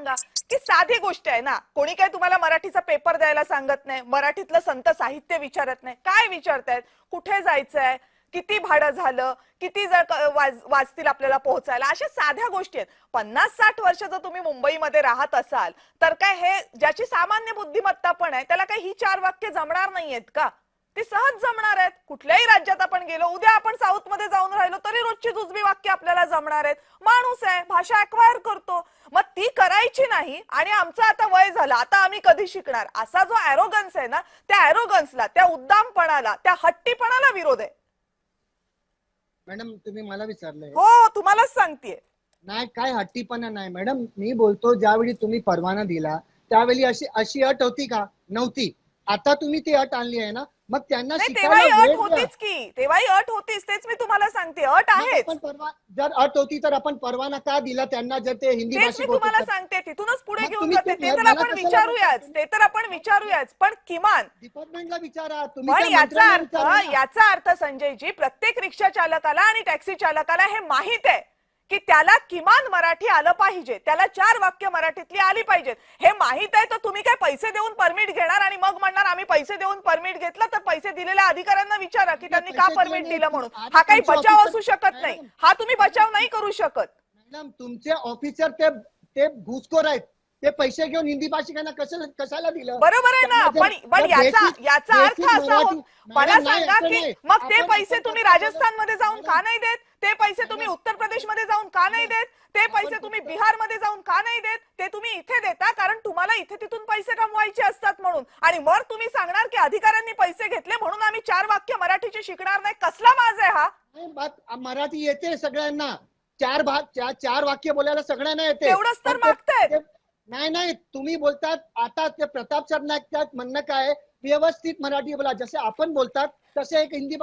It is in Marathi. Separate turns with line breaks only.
सांगा की साधी गोष्ट आहे ना, कोणी काय तुम्हाला मराठीचा पेपर द्यायला सांगत नाही, मराठीतलं संत साहित्य विचारत नाही, काय विचारतायत, कुठे जायचंय, किती भाडं झालं, किती जर वाजतील आपल्याला पोहोचायला, अशा साध्या गोष्टी आहेत. 50-60 वर्ष जर तुम्ही मुंबईमध्ये राहत असाल तर काय हे ज्याची सामान्य बुद्धिमत्ता पण आहे त्याला काही ही 4 वाक्य जमणार नाहीयेत का? ते सहज जमणार आहेत. कुठल्याही राज्यात आपण गेलो, उद्या आपण साऊथ मध्ये जाऊन राहिलो तरी रोजची जुजबी वाक्य आपल्याला जमणार आहेत. माणूस आहे, भाषा अक्वायर करतो. मग ती करायची नाही आणि आमचं आता वय झालं, आता आम्ही कधी शिकणार, असा जो ॲरोगन्स आहे ना, त्या ॲरोगन्सला, त्या उद्दामपणाला, त्या हट्टीपणाला विरोध आहे.
मॅडम तुम्ही मला विचारलंय?
हो, तुम्हालाच सांगतेय.
नाही, काय हट्टीपणा नाही मॅडम. मी बोलतो ज्यावेळी तुम्ही परवाना दिला त्यावेळी अशी अशी अट होती का? नव्हती. आता तुम्ही ती अट आणली आहे ना, मग त्यांना
तेव्हाही
शिकायला
अट
वेळ द्या.
होतीच की, तेव्हाही अट होतीच, तेच मी तुम्हाला सांगते, अट आहेच.
जर अट होती तर आपण परवाना का दिला त्यांना, जर ते हिंदी
तेच मी
भाषिक
तुम्हाला
होते?
सांगते, तिथूनच पुढे
मग
घेऊन
तुम्ही
जाते. ते तर
मला
आपण
कशाला
विचारूयाच,
बोलता?
ते तर आपण विचारूयाच, पण किमान
डिपार्टमेंटला विचारा तुम्ही.
पण
त्या मंत्र्यांना विचारा ना.
याचा अर्थ संजयजी, प्रत्येक रिक्षा चालकाला आणि टॅक्सी चालकाला हे माहित आहे की त्याला किमान मराठी आलं पाहिजे, त्याला 4 वाक्य मराठीतली आली पाहिजेत. हे माहित आहे तर तुम्ही काय पैसे देऊन परमिट घेणार आणि मग म्हणणार आम्ही पैसे देऊन परमिट घेतलं, तर पैसे दिलेल्या अधिकाऱ्यांना विचारा की त्यांनी का परमिट दिलं म्हणून. हा काही बचाव असू शकत नाही, हा तुम्ही बचाव नाही करू शकत.
मॅडम तुमचे ऑफिसर ते घुसखोर आहेत. ते पैसे घेऊन हिंदी भाषिकांना कशाला दिलं?
बरोबर आहे ना, पण याचा अर्थ असा होत, मला सांगा की मग ते पैसे तुम्ही राजस्थान मध्ये जाऊन का नाही देत? ते पैसे तुम्ही उत्तर प्रदेश मध्ये जाऊन का नाही देत? ते पैसे तुम्ही बिहार मध्ये जाऊन का नाही देत? ते तुम्ही इथे देता कारण तुम्हाला इथे तिथून पैसे कमवायचे असतात म्हणून. आणि मग तुम्ही सांगणार की अधिकाऱ्यांनी पैसे घेतले म्हणून आम्ही 4 वाक्य मराठीचे शिकणार नाही. कसला माज आहे हा?
मराठी येते सगळ्यांना, 4 वाक्य बोलायला सगळ्यांना येते.
तेवढंच तर मागतायत.
नाही, तुम्ही बोलतात आता ते प्रताप सर नाईक म्हणणं काय, व्यवस्थित मराठी बोला, जसे आपण बोलतात तसे एक हिंदी भाषा